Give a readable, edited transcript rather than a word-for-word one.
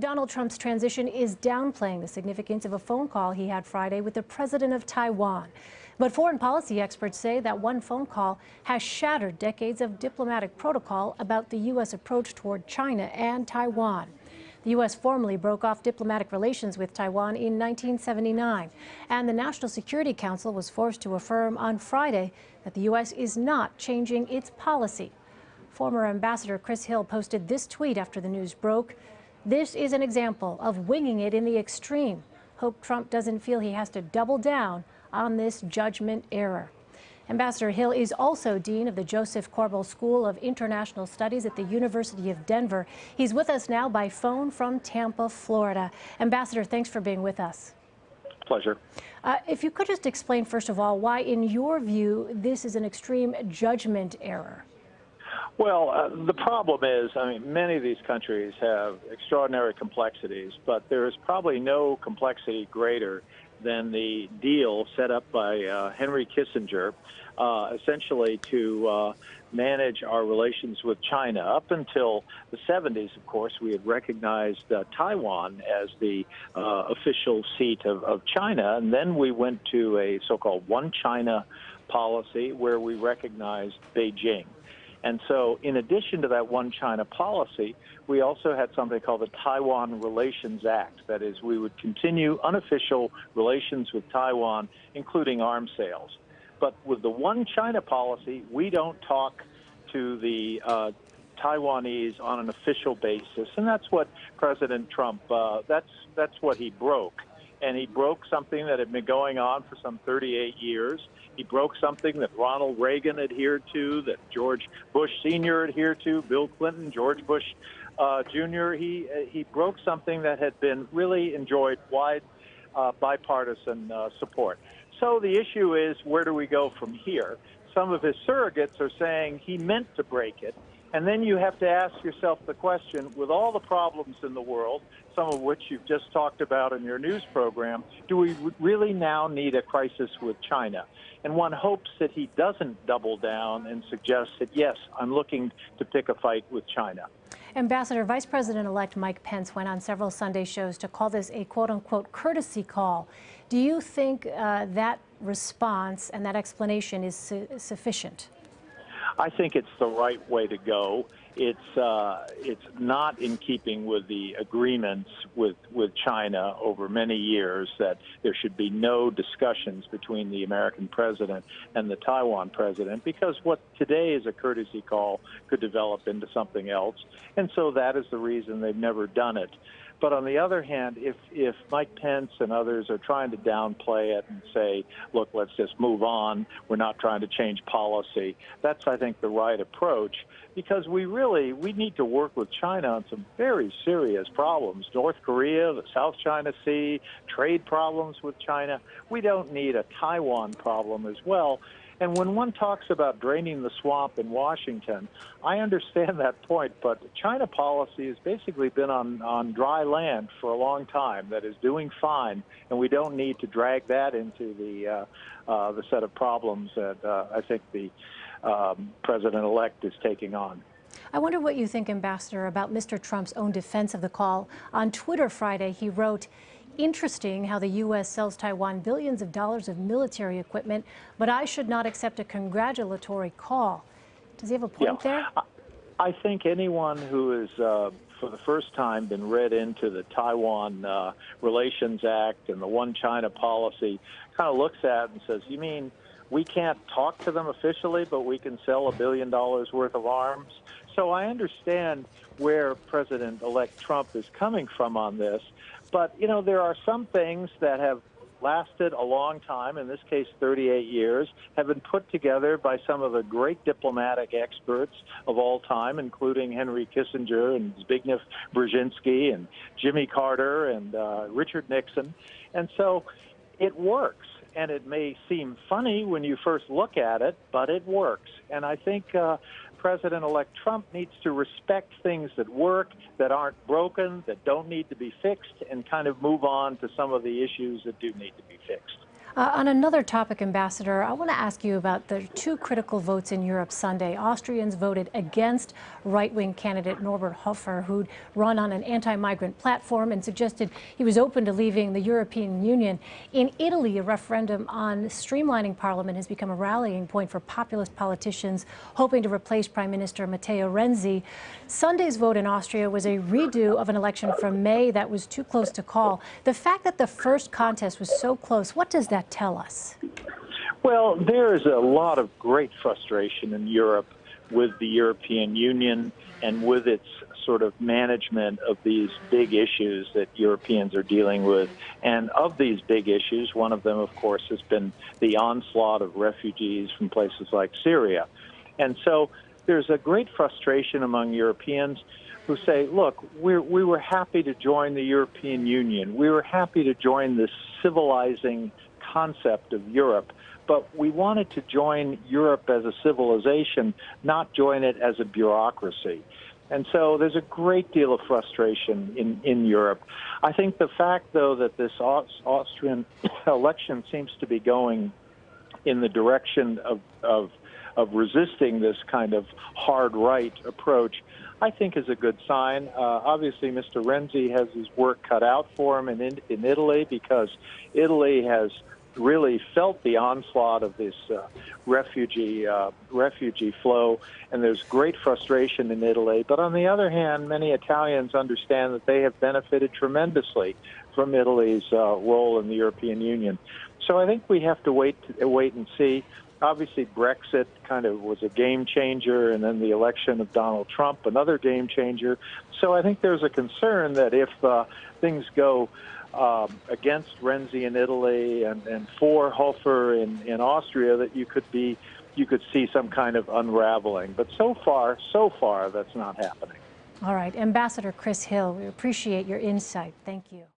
Donald Trump's transition is downplaying the significance of a phone call he had Friday with the president of Taiwan. But foreign policy experts say that one phone call has shattered decades of diplomatic protocol about the U.S. approach toward China and Taiwan. The U.S. formally broke off diplomatic relations with Taiwan in 1979, and the National Security Council was forced to affirm on Friday that the U.S. is not changing its policy. Former Ambassador Chris Hill posted this tweet after the news broke. "This is an example of winging it in the extreme. Hope Trump doesn't feel he has to double down on this judgment error." Ambassador Hill is also Dean of the Joseph Corbel School of International Studies at the University of Denver. He's with us now by phone from Tampa, Florida. Ambassador, thanks for being with us. Pleasure. If you could just explain, first of all, why, in your view, this is an extreme judgment error. Well, the problem is, many of these countries have extraordinary complexities, but there is probably no complexity greater than the deal set up by Henry Kissinger, essentially to manage our relations with China. Up until the 70s, of course, we had recognized Taiwan as the official seat of China, and then we went to a so-called one China policy where we recognized Beijing. And so in addition to that one China policy, we also had something called the Taiwan Relations Act. That is, we would continue unofficial relations with Taiwan, including arms sales. But with the one China policy, we don't talk to the Taiwanese on an official basis. And that's what President Trump, that's what he broke. And he broke something that had been going on for some 38 years. He broke something that Ronald Reagan adhered to, that George Bush Sr. adhered to, Bill Clinton, George Bush Jr. He broke something that had been really enjoyed wide bipartisan support. So the issue is, where do we go from here? Some of his surrogates are saying he meant to break it. And then you have to ask yourself the question, with all the problems in the world, some of which you've just talked about in your news program, do we really now need a crisis with China? And one hopes that he doesn't double down and suggest that, yes, I'm looking to pick a fight with China. Ambassador, Vice President-elect Mike Pence went on several Sunday shows to call this a quote-unquote courtesy call. Do you think that response and that explanation is sufficient? I think it's the right way to go. It's not in keeping with the agreements with China over many years that there should be no discussions between the American president and the Taiwan president, because what today is a courtesy call could develop into something else. And so that is the reason they've never done it. But on the other hand, if Mike Pence and others are trying to downplay it and say, look, let's just move on, we're not trying to change policy, that's, I think, the right approach, because we need to work with China on some very serious problems. North Korea, the South China Sea, trade problems with China. We don't need a Taiwan problem as well. And when one talks about draining the swamp in Washington, I understand that point, but China policy has basically been on dry land for a long time. That is doing fine, and we don't need to drag that into the set of problems that I think the president-elect is taking on. I wonder what you think, Ambassador, about Mr. Trump's own defense of the call. On Twitter Friday, he wrote, "Interesting how the U.S. sells Taiwan billions of dollars of military equipment, but I should not accept a congratulatory call." Does he have a point there? I think anyone who has, for the first time, been read into the Taiwan Relations Act and the One China policy kind of looks at it and says, you mean we can't talk to them officially, but we can sell $1 billion worth of arms? So I understand where President-elect Trump is coming from on this. But, you know, there are some things that have lasted a long time, in this case 38 years, have been put together by some of the great diplomatic experts of all time, including Henry Kissinger and Zbigniew Brzezinski and Jimmy Carter and Richard Nixon. And so it works. And it may seem funny when you first look at it, but it works. And I think President-elect Trump needs to respect things that work, that aren't broken, that don't need to be fixed, and kind of move on to some of the issues that do need to be fixed. On another topic, Ambassador, I want to ask you about the two critical votes in Europe Sunday. Austrians voted against right-wing candidate Norbert Hofer, who'd run on an anti-migrant platform and suggested he was open to leaving the European Union. In Italy, a referendum on streamlining parliament has become a rallying point for populist politicians hoping to replace Prime Minister Matteo Renzi. Sunday's vote in Austria was a redo of an election from May that was too close to call. The fact that the first contest was so close, what does that tell us? Well, there is a lot of great frustration in Europe with the European Union and with its sort of management of these big issues that Europeans are dealing with. And of these big issues, one of them, of course, has been the onslaught of refugees from places like Syria. And so there's a great frustration among Europeans who say, look, we were happy to join the European Union. We were happy to join this civilizing concept of Europe, but we wanted to join Europe as a civilization, not join it as a bureaucracy. And so there's a great deal of frustration in Europe. I think the fact, though, that this Austrian election seems to be going in the direction of resisting this kind of hard right approach, I think is a good sign. Obviously, Mr. Renzi has his work cut out for him in Italy, because Italy has really felt the onslaught of this refugee flow, and there's great frustration in Italy. But on the other hand, many Italians understand that they have benefited tremendously from Italy's role in the European Union. So I think we have to wait and see. Obviously, Brexit kind of was a game changer, and then the election of Donald Trump, another game changer. So I think there's a concern that if things go against Renzi in Italy and for Hofer in Austria, that you could see some kind of unraveling. But so far, that's not happening. All right, Ambassador Chris Hill, we appreciate your insight. Thank you.